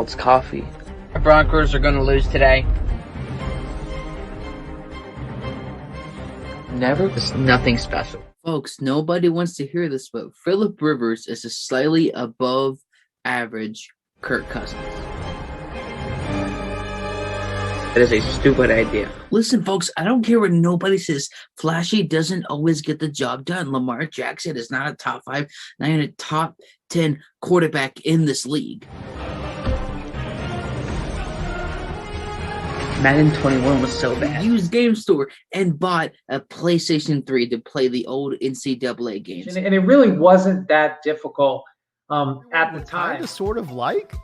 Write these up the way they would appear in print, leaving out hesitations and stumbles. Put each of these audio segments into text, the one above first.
Darnold's coffee. The Broncos are going to lose today. It's nothing special. Folks, nobody wants to hear this, but Phillip Rivers is a slightly above average Kirk Cousins. That is a stupid idea. Listen, folks, I don't care what nobody says. Flashy doesn't always get the job done. Lamar Jackson is not a top 5, not even a top 10 quarterback in this league. Madden 21 was so bad. Used Game Store and bought a PlayStation 3 to play the old NCAA games. And it really wasn't that difficult at the time. Kind of sort of like,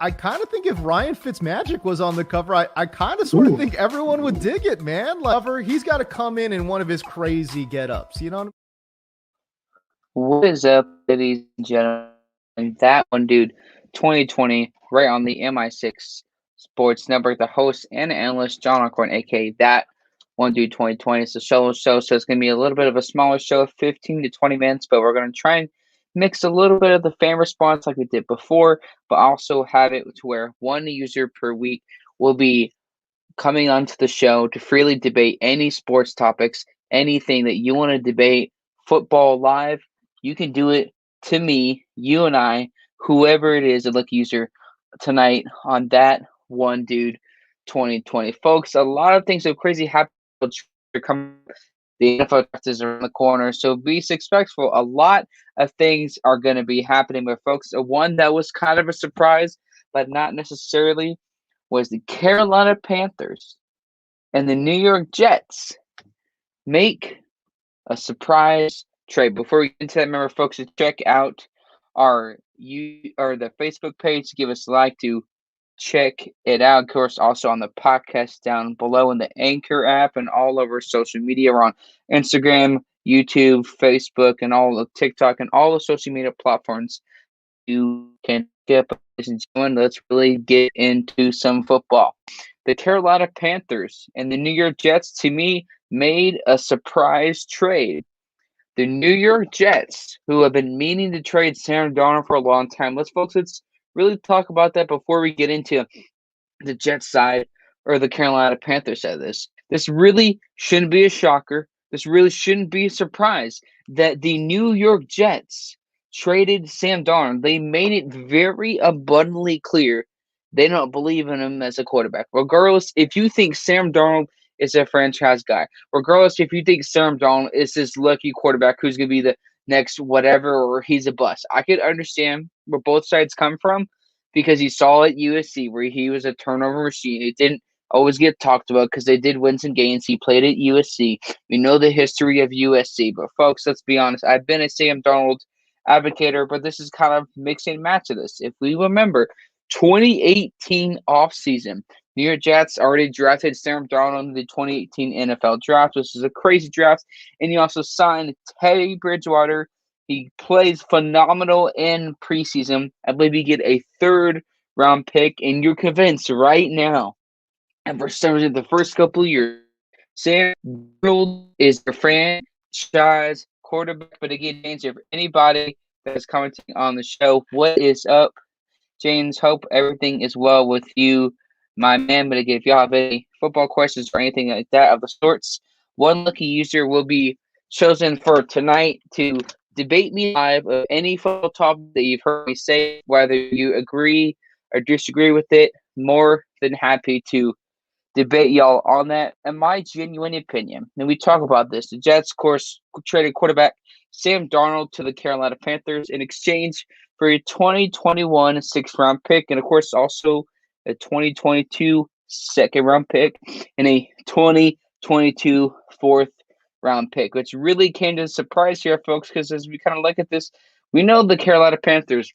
I kind of think if Ryan Fitzmagic was on the cover, I kind of sort of think everyone would dig it, man. Lover, he's got to come in one of his crazy get-ups, you know? What is up, ladies and gentlemen? That one dude, 2020, right on the MI6 Sports Network, the host and analyst, John Alcorn, a.k.a. That One Dude 2020. It's a solo show, so it's going to be a little bit of a smaller show, 15 to 20 minutes, but we're going to try and mix a little bit of the fan response like we did before, but also have it to where one user per week will be coming onto the show to freely debate any sports topics, anything that you want to debate, football live. You can do it to me, you and I, whoever it is, a lucky user tonight on That One Dude 2020. Folks, a lot of things so crazy happen. The NFL draft is around the corner, so be respectful. A lot of things are going to be happening, but folks, one that was kind of a surprise, but not necessarily, was the Carolina Panthers and the New York Jets make a surprise trade. Before we get into that, remember, folks, to check out the Facebook page, give us a like to check it out. Of course, also on the podcast down below in the Anchor app and all over social media. We're on Instagram, YouTube, Facebook, and all of TikTok and all the social media platforms. You can get up and join. Let's really get into some football. The Carolina Panthers and the New York Jets, to me, made a surprise trade. The New York Jets, who have been meaning to trade Sam Darnold for a long time. Let's really talk about that before we get into the Jets side or the Carolina Panthers side of this. This really shouldn't be a shocker. This really shouldn't be a surprise that the New York Jets traded Sam Darnold. They made it very abundantly clear they don't believe in him as a quarterback. Regardless, if you think Sam Darnold is a franchise guy, regardless if you think Sam Darnold is this lucky quarterback who's going to be the next whatever or he's a bust, I could understand where both sides come from because he saw at USC where he was a turnover machine. It didn't always get talked about because they did win some games. He played at USC. We know the history of USC, but folks, let's be honest. I've been a Sam Darnold advocator, but this is kind of mix and match of this. If we remember, 2018 offseason, New York Jets already drafted Sam Darnold in the 2018 NFL draft, which is a crazy draft. And he also signed Teddy Bridgewater. He plays phenomenal in preseason. I believe you get a 3rd-round pick, and you're convinced right now, and for some reason, the first couple of years, Sam Darnold is your franchise quarterback. But again, James, for anybody that's commenting on the show, what is up, James? Hope everything is well with you, my man. But again, if y'all have any football questions or anything like that of the sorts, one lucky user will be chosen for tonight to debate me live of any football topic that you've heard me say, whether you agree or disagree with it. More than happy to debate y'all on that. In my genuine opinion, and we talk about this, the Jets, of course, traded quarterback Sam Darnold to the Carolina Panthers in exchange for a 2021 6th-round pick, and of course also a 2022 2nd-round pick and a 2022 4th-round pick, which really came to a surprise here, folks, because as we kind of look at this, we know the Carolina Panthers,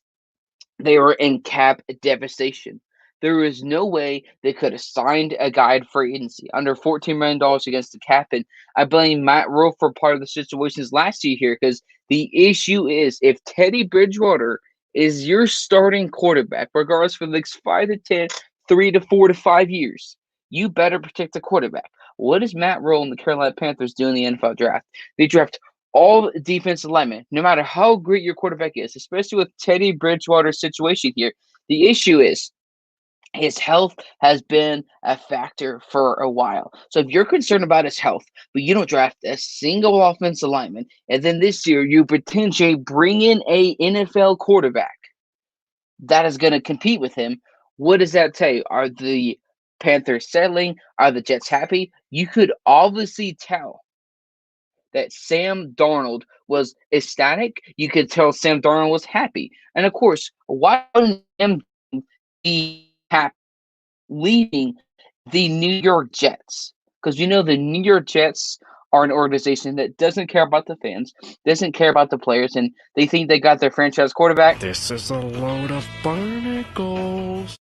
they were in cap devastation. There was no way they could have signed a guy for agency under $14 million against the cap. And I blame Matt Rule for part of the situations last year here, because the issue is if Teddy Bridgewater is your starting quarterback, regardless for the next 5 to 10, 3 to 4 to 5 years, you better protect the quarterback. What does Matt Rule and the Carolina Panthers do in the NFL draft? They draft all defensive linemen, no matter how great your quarterback is, especially with Teddy Bridgewater's situation here. The issue is his health has been a factor for a while. So if you're concerned about his health, but you don't draft a single offensive lineman, and then this year you potentially bring in a NFL quarterback that is going to compete with him, what does that tell you? Are the Panthers settling? Are the Jets happy? You could obviously tell that Sam Darnold was ecstatic. You could tell Sam Darnold was happy. And of course, why wouldn't Sam be happy leaving the New York Jets? Because the New York Jets are an organization that doesn't care about the fans, doesn't care about the players, and they think they got their franchise quarterback. This is a load of barnacles.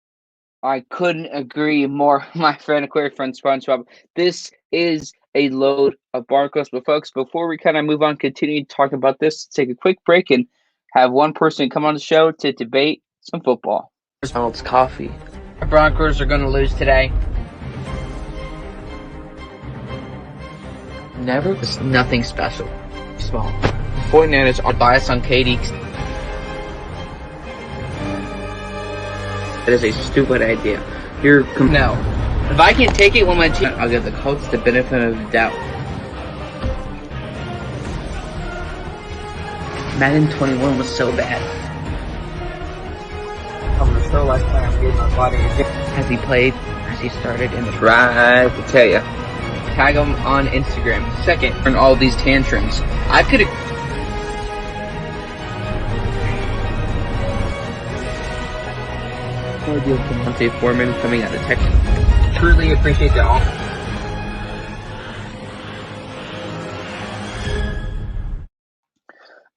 I couldn't agree more, my friend, queer friend SpongeBob. This is a load of barnacles. But folks, before we kind of move on, continue to talk about this, take a quick break and have one person come on the show to debate some football. Darnold's coffee. The Broncos are going to lose today. Never. It's nothing special. Small. 49ers are biased on KD. That is a stupid idea. No. If I can't take it when my team, I'll give the Colts the benefit of the doubt. Madden 21 was so bad. I'm gonna show like I'm getting my body again. Has he played? Has he started in the Right to tell you. Tag him on Instagram. Second, and all these tantrums. I could have. Monte Foreman coming out of Texas. Truly appreciate the offer.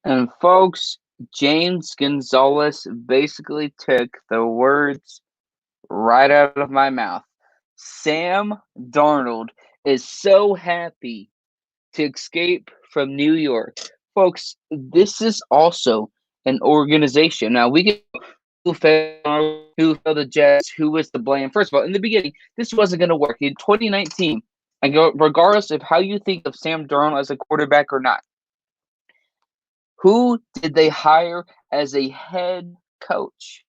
And folks, James Gonzalez basically took the words right out of my mouth. Sam Darnold is so happy to escape from New York. Folks, this is also an organization. Now, we can who failed the Jets, who was to blame. First of all, in the beginning, this wasn't going to work. In 2019, and regardless of how you think of Sam Darnold as a quarterback or not, who did they hire as a head coach?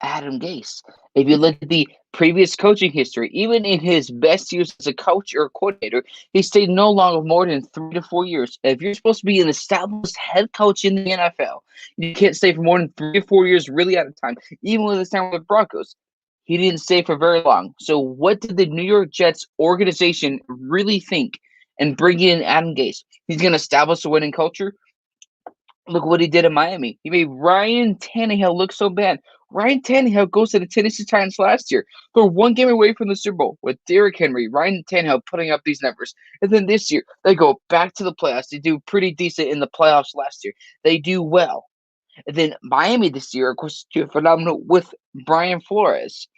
Adam Gase. If you look at the previous coaching history, even in his best years as a coach or a coordinator, he stayed no longer more than 3 to 4 years. If you're supposed to be an established head coach in the NFL, you can't stay for more than 3 to 4 years really at a time. Even with his time with the Broncos, he didn't stay for very long. So what did the New York Jets organization really think and bring in Adam Gase? He's going to establish a winning culture. Look what he did in Miami. He made Ryan Tannehill look so bad. Ryan Tannehill goes to the Tennessee Titans last year. They're one game away from the Super Bowl with Derrick Henry, Ryan Tannehill putting up these numbers. And then this year, they go back to the playoffs. They do pretty decent in the playoffs last year. They do well. And then Miami this year, of course, phenomenal with Brian Flores.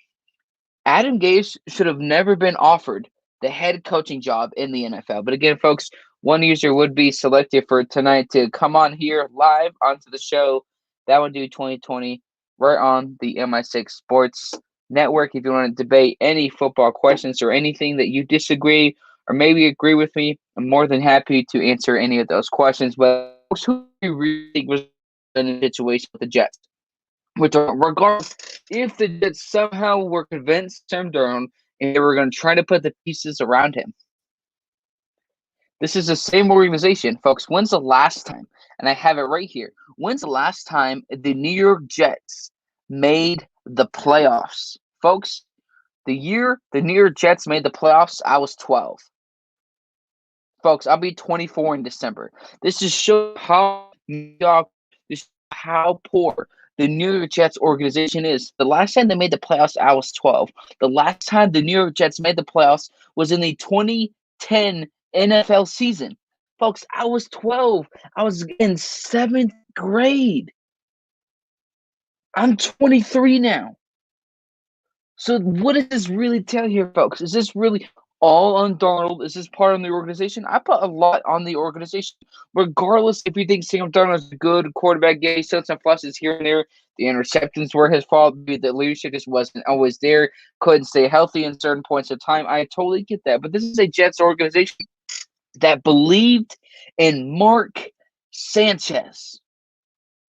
Adam Gase should have never been offered the head coaching job in the NFL. But again, folks, one user would be selected for tonight to come on here live onto the show. That would do 2020 right on the MI6 Sports Network. If you want to debate any football questions or anything that you disagree or maybe agree with me, I'm more than happy to answer any of those questions. But who do you really think was in a situation with the Jets? Which, regardless, if the Jets somehow were convinced Sam Darnold and they were going to try to put the pieces around him. This is the same organization, folks. When's the last time, and I have it right here, when's the last time the New York Jets made the playoffs? Folks, the year the New York Jets made the playoffs, I was 12. Folks, I'll be 24 in December. This just shows how poor the New York Jets organization is. The last time they made the playoffs, I was 12. The last time the New York Jets made the playoffs was in the 2010 NFL season. Folks, I was 12. I was in 7th grade. I'm 23 now. So what does this really tell here, folks? Is this really all on Darnold? Is this part of the organization? I put a lot on the organization. Regardless if you think Sam Darnold is a good quarterback, he still some flushes here and there. The interceptions were his fault. The leadership just wasn't always there. Couldn't stay healthy in certain points of time. I totally get that. But this is a Jets organization that believed in Mark Sanchez.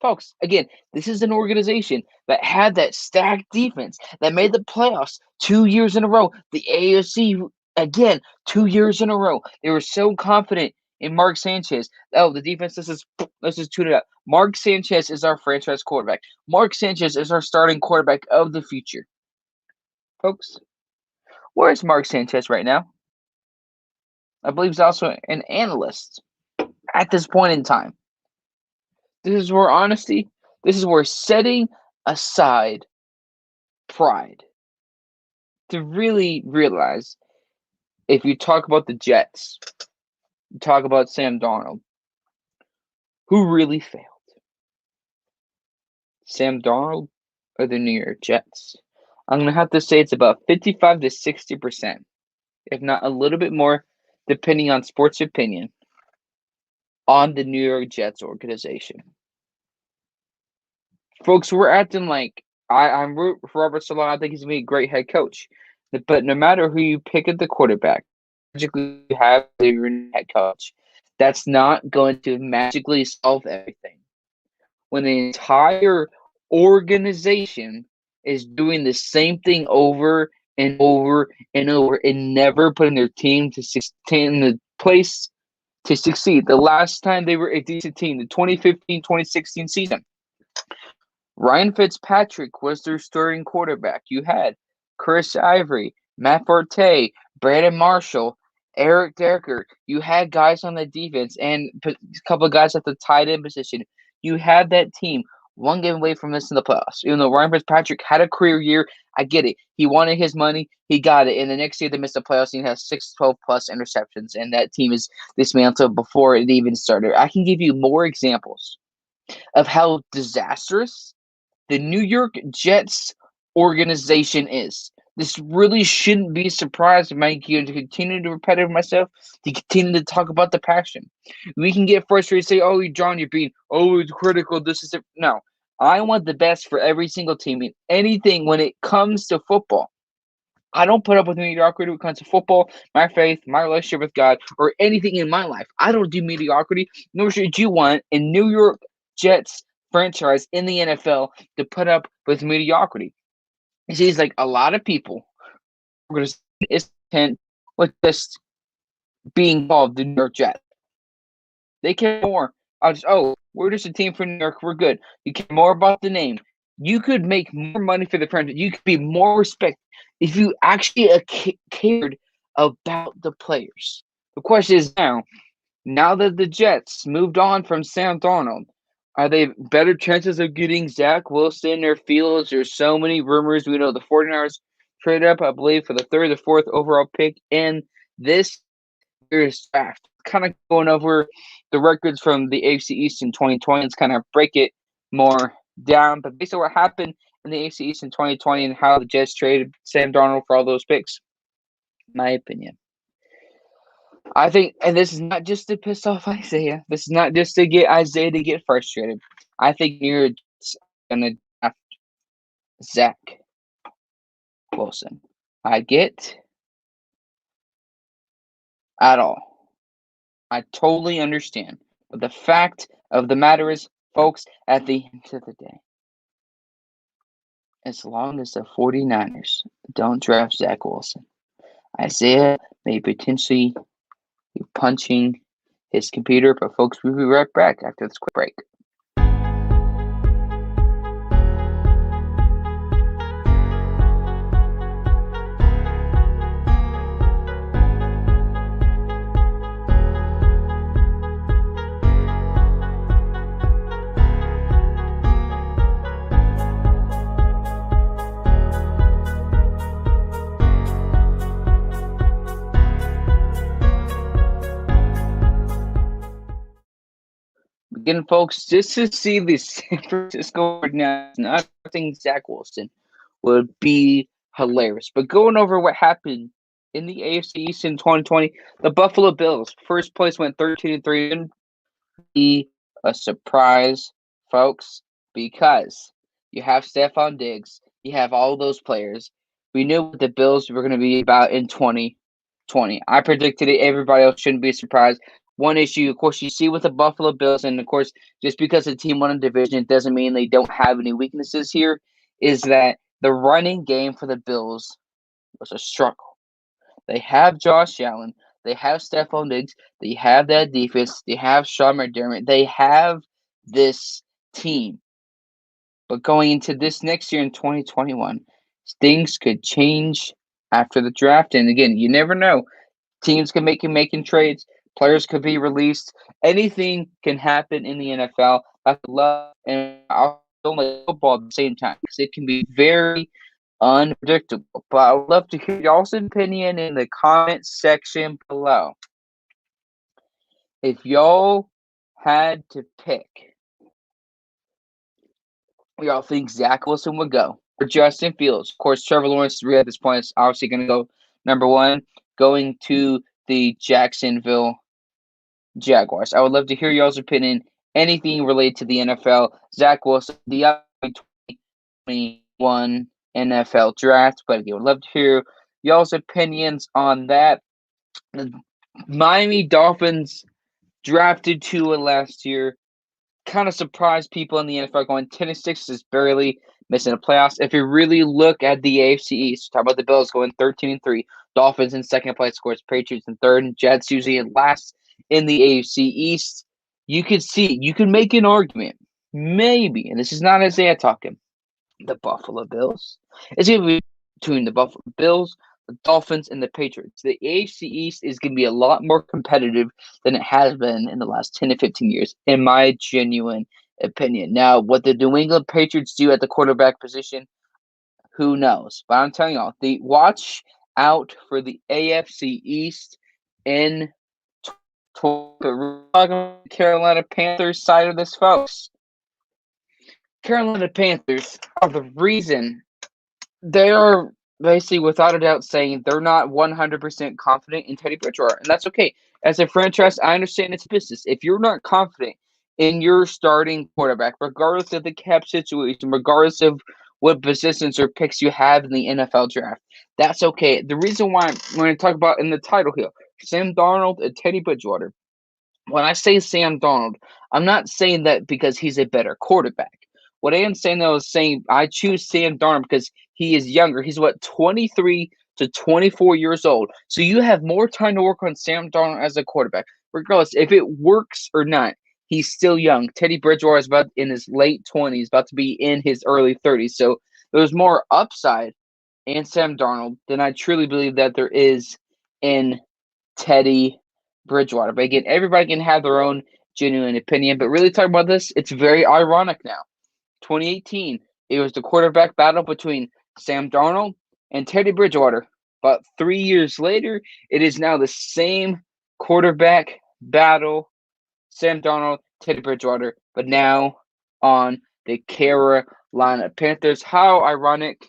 Folks, again, this is an organization that had that stacked defense that made the playoffs 2 years in a row. The AFC, again, 2 years in a row. They were so confident in Mark Sanchez. Oh, the defense, let's just tune it up. Mark Sanchez is our franchise quarterback. Mark Sanchez is our starting quarterback of the future. Folks, where is Mark Sanchez right now? I believe he's also an analyst at this point in time. This is where honesty, this is where setting aside pride to really realize if you talk about the Jets, you talk about Sam Darnold, who really failed? Sam Darnold or the New York Jets? I'm going to have to say it's about 55 to 60%, if not a little bit more, depending on sports opinion, on the New York Jets organization. Folks, we're acting like I'm rooting for Robert Saleh. I think he's going to be a great head coach. But no matter who you pick at the quarterback, magically you have your head coach. That's not going to magically solve everything. When the entire organization is doing the same thing over and over and over and never putting their team to in the place to succeed. The last time they were a decent team, the 2015-2016 season, Ryan Fitzpatrick was their starting quarterback. You had Chris Ivory, Matt Forte, Brandon Marshall, Eric Decker. You had guys on the defense and a couple of guys at the tight end position. You had that team one game away from missing the playoffs. Even though Ryan Fitzpatrick had a career year, I get it. He wanted his money. He got it. And the next year they missed the playoffs and he has 12+ interceptions. And that team is dismantled before it even started. I can give you more examples of how disastrous the New York Jets organization is. This really shouldn't be surprised. I to continue to repeat myself, to continue to talk about the passion. We can get frustrated, say, "Oh, John, you're being always critical. This is it." No, I want the best for every single team in anything when it comes to football. I don't put up with mediocrity when it comes to football, my faith, my relationship with God, or anything in my life. I don't do mediocrity, nor should you want a New York Jets franchise in the NFL to put up with mediocrity. It seems like a lot of people is content with just being involved in New York Jets. They care more. We're just a team for New York. We're good. You care more about the name. You could make more money for the franchise. You could be more respected if you actually cared about the players. The question is now that the Jets moved on from Sam Darnold, are they better chances of getting Zach Wilson or Fields? There's so many rumors. We know the 49ers traded up, I believe, for the 3rd or 4th overall pick in this year's draft. Kind of going over the records from the AFC East in 2020. Let's kind of break it more down. But basically what happened in the AFC East in 2020 and how the Jets traded Sam Darnold for all those picks, my opinion. I think, and this is not just to piss off Isaiah. This is not just to get Isaiah to get frustrated. I think you're going to draft Zach Wilson. I get at all. I totally understand. But the fact of the matter is, folks, at the end of the day, as long as the 49ers don't draft Zach Wilson, Isaiah may potentially be punching his computer, but folks, we'll be right back after this quick break. Again, folks, just to see the San Francisco now not drafting Zach Wilson would be hilarious. But going over what happened in the AFC East in 2020, the Buffalo Bills, first place, went 13-3. Be a surprise, folks, because you have Stephon Diggs, you have all those players. We knew what the Bills were going to be about in 2020. I predicted it. Everybody else shouldn't be surprised. one issue, of course, you see with the Buffalo Bills, and of course, just because a team won a division doesn't mean they don't have any weaknesses here, is that the running game for the Bills was a struggle. They have Josh Allen. They have Stephon Diggs. They have that defense. They have Sean McDermott. They have this team. But going into this next year in 2021, things could change after the draft. And again, you never know. Teams can making trades. Players could be released. Anything can happen in the NFL. I love and I don't like football at the same time because it can be very unpredictable. But I would love to hear y'all's opinion in the comment section below. If y'all had to pick, y'all think Zach Wilson would go or Justin Fields? Of course, Trevor Lawrence at this point is obviously going to go number one, going to the Jacksonville Jaguars. I would love to hear y'all's opinion. Anything related to the NFL, Zach Wilson, the 2021 NFL draft. But again, I would love to hear y'all's opinions on that. The Miami Dolphins drafted Tua last year. Kind of surprised people in the NFL going 10-6 is barely missing the playoffs. If you really look at the AFC East, talk about the Bills going 13-3, Dolphins in second place, of course, Patriots in third, and Jets usually in last in the AFC East. You can make an argument, maybe, and this is not Isaiah talking, the Buffalo Bills. It's going to be between the Buffalo Bills, the Dolphins, and the Patriots. The AFC East is going to be a lot more competitive than it has been in the last 10 to 15 years, in my genuine opinion. Now, what the New England Patriots do at the quarterback position, who knows? But I'm telling y'all, watch out for the AFC East in Carolina Panthers side of this, folks. Carolina Panthers are the reason they are basically, without a doubt, saying they're not 100% confident in Teddy Bridgewater, and that's okay. As a franchise, I understand it's business. If you're not confident in your starting quarterback, regardless of the cap situation, regardless of what positions or picks you have in the NFL draft, that's okay. The reason why I'm going to talk about in the title here, Sam Darnold and Teddy Bridgewater. When I say Sam Darnold, I'm not saying that because he's a better quarterback. What I am saying, though, is saying I choose Sam Darnold because he is younger. He's, 23 to 24 years old. So you have more time to work on Sam Darnold as a quarterback. Regardless, if it works or not, he's still young. Teddy Bridgewater is about in his late 20s, about to be in his early 30s. So there's more upside in Sam Darnold than I truly believe that there is in Teddy Bridgewater. But again, everybody can have their own genuine opinion. But really talking about this, it's very ironic now. 2018, it was the quarterback battle between Sam Darnold and Teddy Bridgewater. But 3 years later, it is now the same quarterback battle, Sam Darnold, Teddy Bridgewater, but now on the Carolina Panthers. How ironic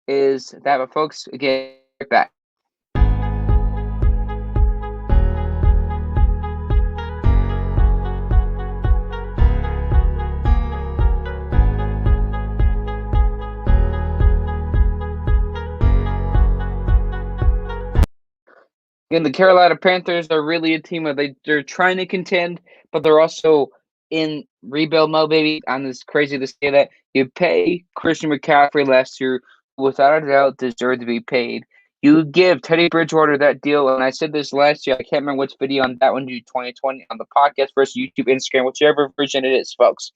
is that? But folks, again, right back. And the Carolina Panthers are really a team where they're trying to contend, but they're also in rebuild mode, baby. And it's crazy to say that you pay Christian McCaffrey last year, without a doubt, deserved to be paid. You give Teddy Bridgewater that deal, and I said this last year. I can't remember which video on that one, 2020, on the podcast versus YouTube, Instagram, whichever version it is, folks.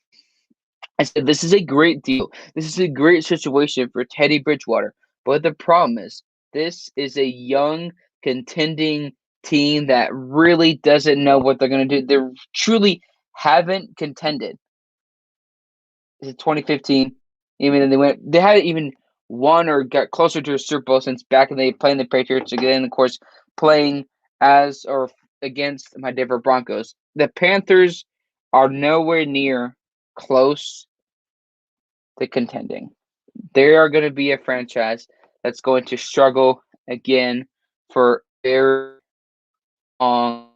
I said this is a great deal. This is a great situation for Teddy Bridgewater. But the problem is, this is a young, contending team that really doesn't know what they're going to do. They truly haven't contended. Is it 2015? Even they hadn't even won or got closer to a Super Bowl since back when they played the Patriots again. Of course, playing as or against my Denver Broncos. The Panthers are nowhere near close to contending. They are going to be a franchise that's going to struggle again for very long.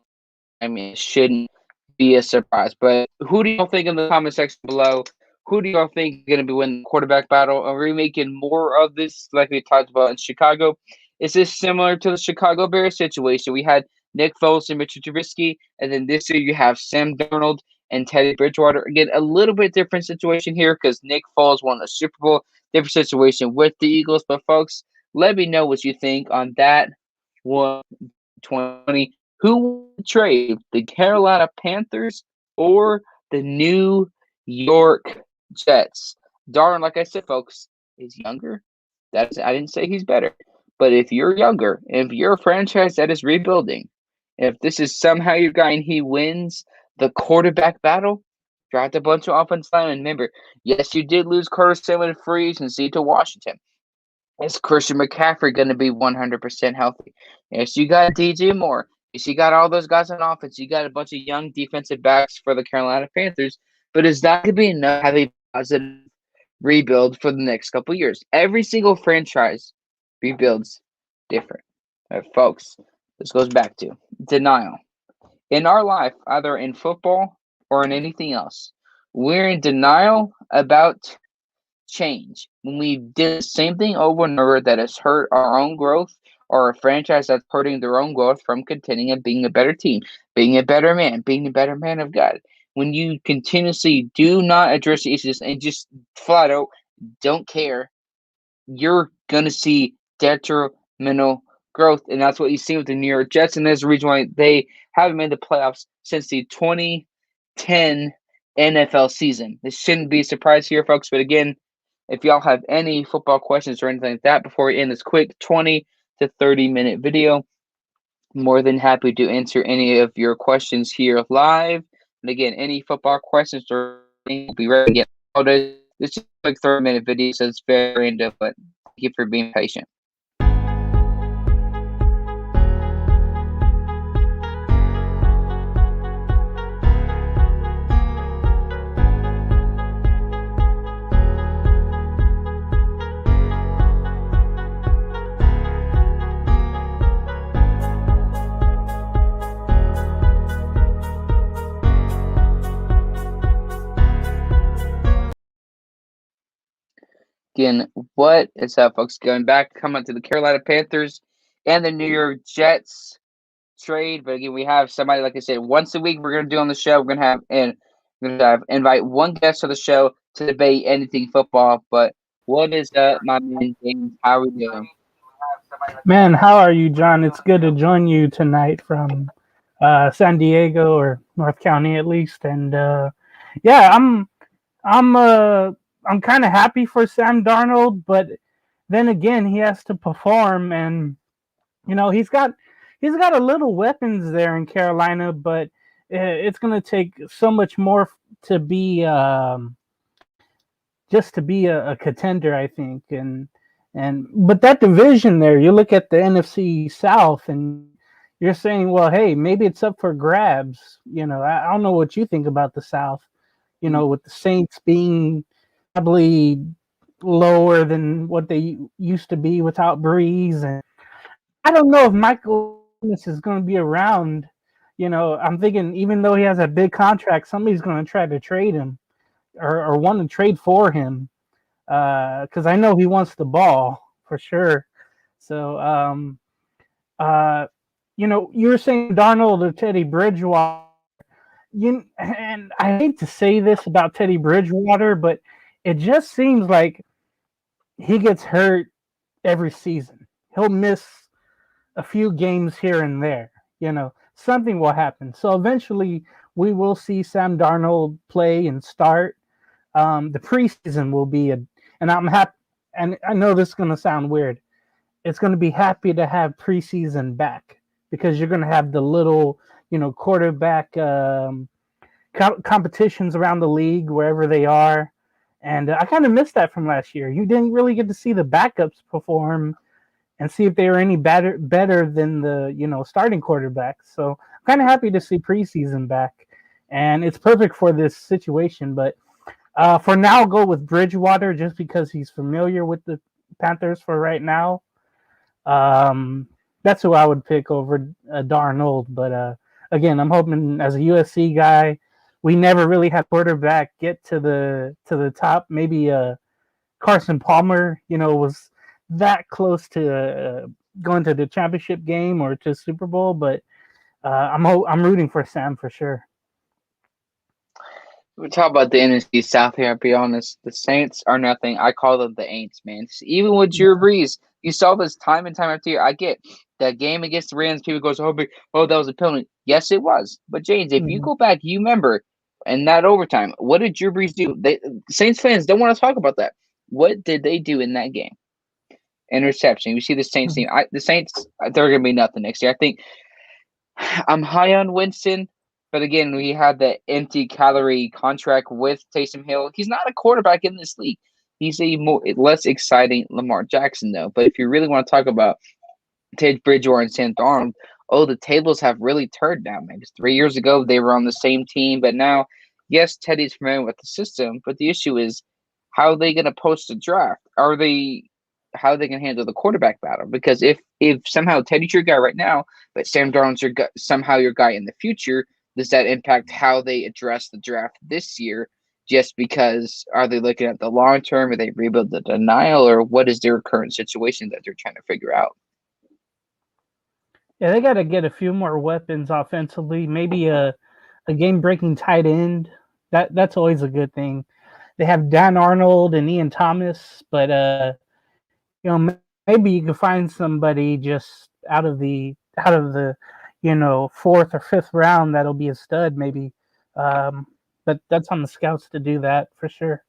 It shouldn't be a surprise. But who do y'all think in the comment section below? Who do y'all think is going to be winning the quarterback battle? Are we making more of this like we talked about in Chicago? Is this similar to the Chicago Bears situation? We had Nick Foles and Mitchell Trubisky, and then this year you have Sam Darnold and Teddy Bridgewater. Again, a little bit different situation here because Nick Foles won a Super Bowl. Different situation with the Eagles, but folks, let me know what you think on that 2020. Who would trade, the Carolina Panthers or the New York Jets? Darn, like I said, folks, is younger. I didn't say he's better. But if you're younger, if you're a franchise that is rebuilding, if this is somehow your guy and he wins the quarterback battle, draft a bunch of offensive linemen. Remember, yes, you did lose Curtis Samuel and Freeze and see to Washington. Is Christian McCaffrey going to be 100% healthy? Yes, you got DJ Moore. Yes, you got all those guys on offense. You got a bunch of young defensive backs for the Carolina Panthers. But is that going to be enough to have a positive rebuild for the next couple of years? Every single franchise rebuilds different. Folks, this goes back to denial. In our life, either in football or in anything else, we're in denial about change. When we did the same thing over and over that has hurt our own growth, or a franchise that's hurting their own growth from contending and being a better team, being a better man, being a better man of God. When you continuously do not address the issues and just flat out don't care, you're going to see detrimental growth. And that's what you see with the New York Jets. And there's a reason why they haven't made the playoffs since the 2010 NFL season. This shouldn't be a surprise here, folks. But again, if y'all have any football questions or anything like that before we end this quick 20 to 30-minute video, I'm more than happy to answer any of your questions here live. And again, any football questions or anything will be ready to get. This is a quick 30-minute video, so it's very in-depth, but thank you for being patient. Again, what is up, folks? Going back, coming to the Carolina Panthers and the New York Jets trade. But again, we have somebody, like I said, once a week we're going to do on the show. We're going to invite one guest to the show to debate anything football. But what is up, my man James? How are we doing? Man, how are you, John? It's good to join you tonight from San Diego, or North County at least. And yeah, I'm kind of happy for Sam Darnold, but then again, he has to perform, and you know he's got a little weapons there in Carolina, but it's going to take so much more to be just to be a contender, I think. But that division there, you look at the NFC South, and you're saying, well, hey, maybe it's up for grabs. You know, I don't know what you think about the South. You know, with the Saints being probably lower than what they used to be without Breeze, and I don't know if Michael is going to be around. You know, I'm thinking even though he has a big contract, somebody's going to try to trade him or want to trade for him because I know he wants the ball for sure. So, you know, you were saying Darnold or Teddy Bridgewater. And I hate to say this about Teddy Bridgewater, but it just seems like he gets hurt every season. He'll miss a few games here and there. You know, something will happen. So eventually we will see Sam Darnold play and start. The preseason will be and I'm happy. And I know this is going to sound weird. It's going to be happy to have preseason back because you're going to have the little, you know, quarterback competitions around the league, wherever they are. And I kind of missed that from last year. You didn't really get to see the backups perform and see if they were any better than the, you know, starting quarterbacks. So I'm kind of happy to see preseason back, and it's perfect for this situation. But for now, I'll go with Bridgewater just because he's familiar with the Panthers for right now. That's who I would pick over Darnold. But again, I'm hoping as a USC guy, we never really had quarterback get to the top. Maybe Carson Palmer, you know, was that close to going to the championship game or to Super Bowl, but I'm rooting for Sam for sure. We talk about the NFC South here. I'll be honest, the Saints are nothing. I call them the Aints, man. Even with Drew Brees, you saw this time and time after year. I get that game against the Rams. People goes, oh, that was a penalty. Yes, it was. But James, if you go back, you remember in that overtime, what did Drew Brees do? Saints fans don't want to talk about that. What did they do in that game? Interception. You see the Saints team. The Saints, they're going to be nothing next year. I think I'm high on Winston, but again, we had the empty calorie contract with Taysom Hill. He's not a quarterback in this league. He's a less exciting Lamar Jackson, though. But if you really want to talk about Ted Bridgewater and Sam Darnold, the tables have really turned now, man. 3 years ago, they were on the same team, but now, yes, Teddy's familiar with the system, but the issue is how are they going to post a draft? How are they going to handle the quarterback battle? Because if somehow Teddy's your guy right now, but Sam Darnold's somehow your guy in the future, does that impact how they address the draft this year? Just because are they looking at the long term? Are they rebuild the denial, or what is their current situation that they're trying to figure out? Yeah, they got to get a few more weapons offensively. Maybe a game-breaking tight end. That's always a good thing. They have Dan Arnold and Ian Thomas, but maybe you can find somebody just out of the fourth or fifth round that'll be a stud, maybe. But that's on the scouts to do that for sure.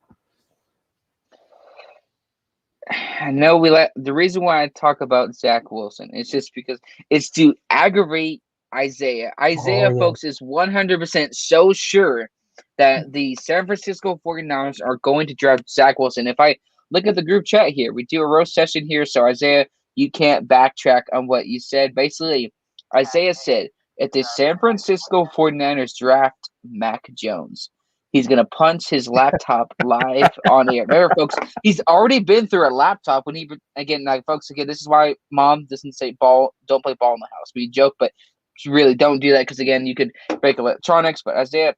I know the reason why I talk about Zach Wilson is just because it's to aggravate Isaiah. Folks, is 100% so sure that the San Francisco 49ers are going to draft Zach Wilson. If I look at the group chat here, we do a roast session here, so Isaiah, you can't backtrack on what you said. Basically, Isaiah said, if the San Francisco 49ers draft Mac Jones, he's going to punch his laptop live on air. Remember, folks, he's already been through a laptop when this is why mom doesn't say don't play ball in the house. We joke, but really don't do that because, again, you could break electronics. But Isaiah,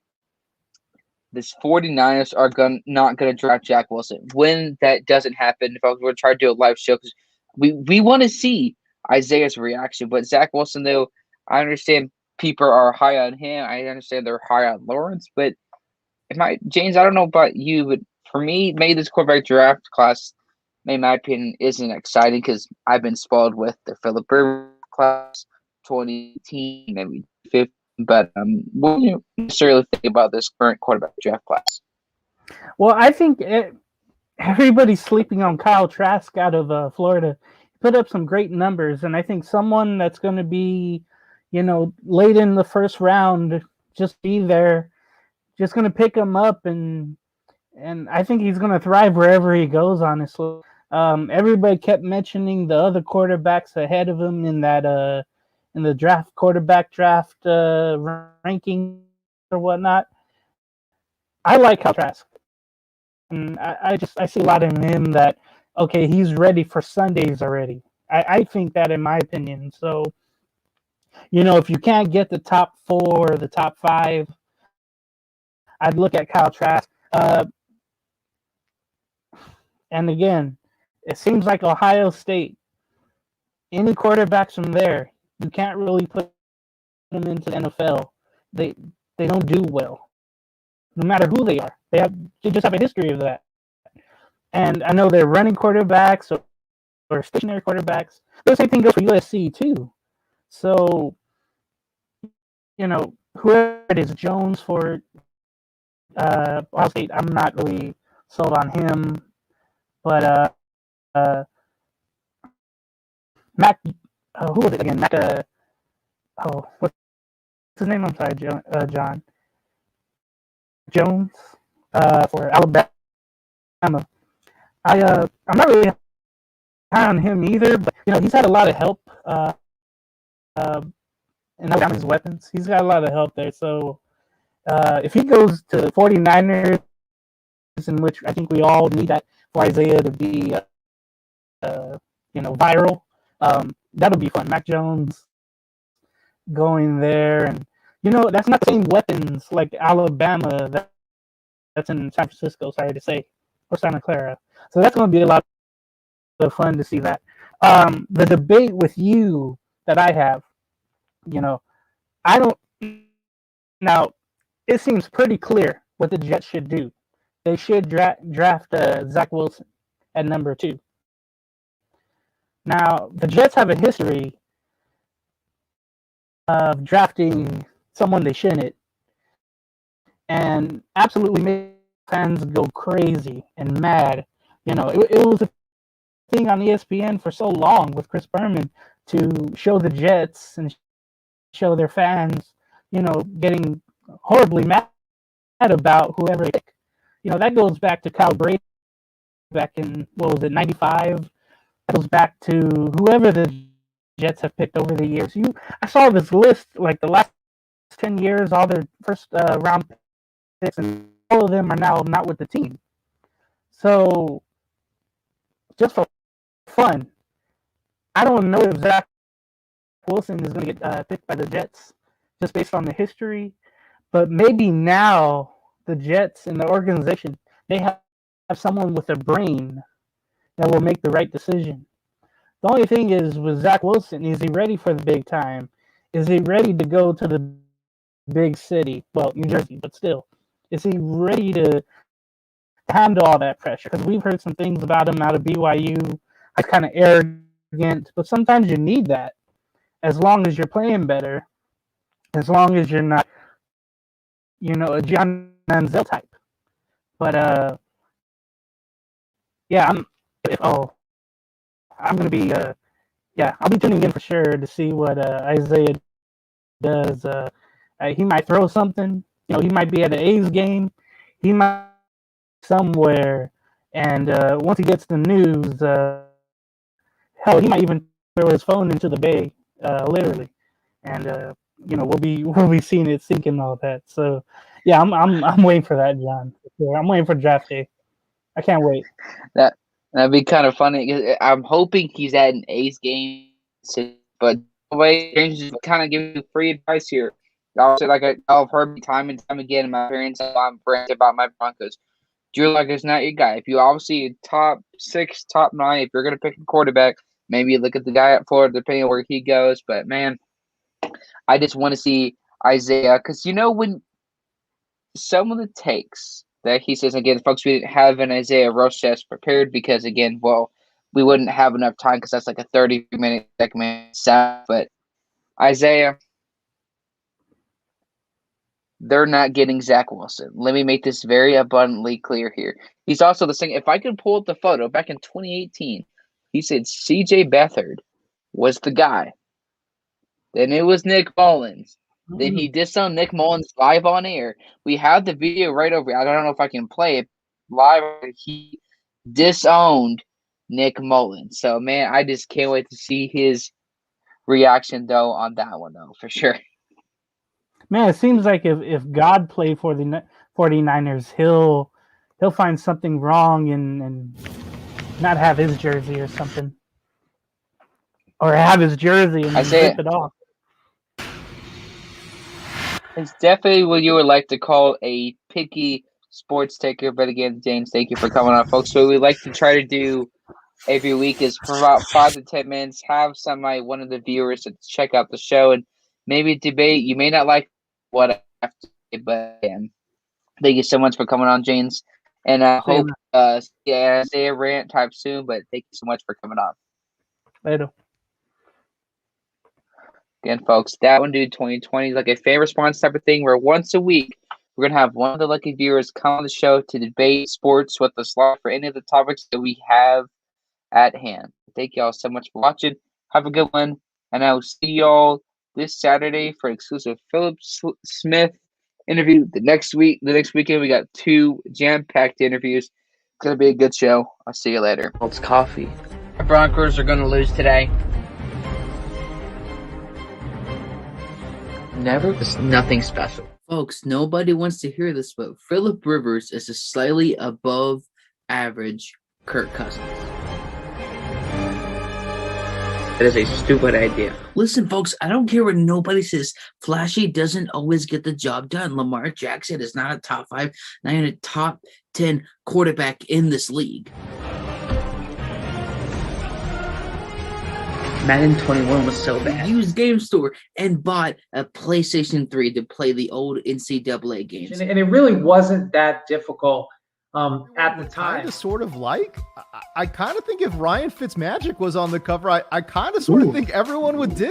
this 49ers are not going to draft Jack Wilson. When that doesn't happen, folks, we're trying to do a live show because we want to see Isaiah's reaction. But Zach Wilson, though, I understand people are high on him. I understand they're high on Lawrence, but James, I don't know about you, but for me, maybe this quarterback draft class, in my opinion, isn't exciting because I've been spoiled with the Philip Rivers class 2018, maybe 15. But what do you necessarily think about this current quarterback draft class? Well, I think everybody's sleeping on Kyle Trask out of Florida. He put up some great numbers, and I think someone that's going to be, late in the first round, just be there, just going to pick him up, and I think he's going to thrive wherever he goes, honestly. Everybody kept mentioning the other quarterbacks ahead of him in that in the quarterback draft ranking or whatnot. I like Kyle Trask, and I see a lot in him that, okay, he's ready for Sundays already. I think that, in my opinion. So, if you can't get the top 4 or the top 5, I'd look at Kyle Trask. And again, it seems like Ohio State, any quarterbacks from there, you can't really put them into the NFL. They don't do well, no matter who they are. They just have a history of that. And I know they're running quarterbacks or stationary quarterbacks. The same thing goes for USC too. So, whoever it is, Jones for Ohio State, I'm not really sold on him. But Mac, who was it again? Mac, what's his name? I'm sorry, John Jones for Alabama. I'm not really high on him either, but he's had a lot of help in Alabama's weapons. He's got a lot of help there. So if he goes to 49ers, in which I think we all need that for Isaiah to be viral, that'll be fun. Mac Jones going there, and that's not the same weapons like Alabama that's in San Francisco, sorry to say, or Santa Clara. So that's going to be a lot of fun to see that. The debate with you that I have, I don't. Now, it seems pretty clear what the Jets should do. They should draft Zach Wilson at number 2. Now, the Jets have a history of drafting someone they shouldn't, and absolutely make fans go crazy and mad. You know, it was a thing on ESPN for so long with Chris Berman to show the Jets and show their fans, you know, getting horribly mad about whoever they pick. You know, that goes back to Kyle Brady back in, what was it, 95? That goes back to whoever the Jets have picked over the years. I saw this list, like the last 10 years, all their first round picks, and all of them are now not with the team. So, just for fun, I don't know if Zach Wilson is going to get picked by the Jets just based on the history, but maybe now the Jets and the organization, they have someone with a brain that will make the right decision. The only thing is with Zach Wilson, is he ready for the big time? Is he ready to go to the big city? Well, New Jersey, but still. Is he ready to handle all that pressure? Because we've heard some things about him out of BYU. He's kind of arrogant, but sometimes you need that. As long as you're playing better, as long as you're not, you know, a John Manziel type. But yeah, I'm gonna be I'll be tuning in for sure to see what Isaiah does. He might throw something. You know, he might be at an A's game. He might be somewhere, and once he gets the news, hell, he might even throw his phone into the bay, literally, and you know, we'll be seeing it sink and all that. So yeah, I'm waiting for that, John. I'm waiting for draft day. I can't wait. That'd be kind of funny. I'm hoping he's at an A's game, but the way James is kind of giving you free advice here. Obviously, like I've heard time and time again in my parents and friends about my Broncos. Drew Lock is not your guy. If you obviously top 6, top 9, if you're gonna pick a quarterback, maybe look at the guy at Florida, depending on where he goes. But man, I just want to see Isaiah, because you know, when some of the takes that he says, again, folks, we didn't have an Isaiah Rochester prepared because, again, well, we wouldn't have enough time because that's like a 30-minute segment. But Isaiah, they're not getting Zach Wilson. Let me make this very abundantly clear here. He's also the same. If I could pull up the photo back in 2018, he said C.J. Beathard was the guy. Then it was Nick Mullins. Then he disowned Nick Mullins live on air. We have the video right over here. I don't know if I can play it live. He disowned Nick Mullins. So, man, I just can't wait to see his reaction, though, on that one, though, for sure. Man, it seems like if God played for the 49ers, he'll find something wrong and not have his jersey or something. Or have his jersey and rip it off. It's definitely what you would like to call a picky sports taker. But again, James, thank you for coming on, folks. So what we like to try to do every week is for about 5 to 10 minutes, have one of the viewers to check out the show and maybe debate. You may not like what I have to say, but thank you so much for coming on, James. And I hope say a rant type soon, but thank you so much for coming on. Later. Again, folks, That One Dude 2020 is like a fan response type of thing where once a week we're going to have one of the lucky viewers come on the show to debate sports with us live for any of the topics that we have at hand. Thank you all so much for watching. Have a good one. And I will see you all this Saturday for an exclusive Philip Smith interview. The next weekend, we got 2 jam-packed interviews. It's going to be a good show. I'll see you later. It's coffee. The Broncos are going to lose today. It's nothing special. Folks, nobody wants to hear this, but Phillip Rivers is a slightly above average Kirk Cousins. That is a stupid idea. Listen, folks, I don't care what nobody says. Flashy doesn't always get the job done. Lamar Jackson is not a top 5, not even a top 10 quarterback in this league. Madden 21 was so bad. Used game store and bought a PlayStation 3 to play the old NCAA games. And it really wasn't that difficult at the time. Kind of sort of like, I kind of think if Ryan Fitzmagic was on the cover, I kind of sort of think everyone would dig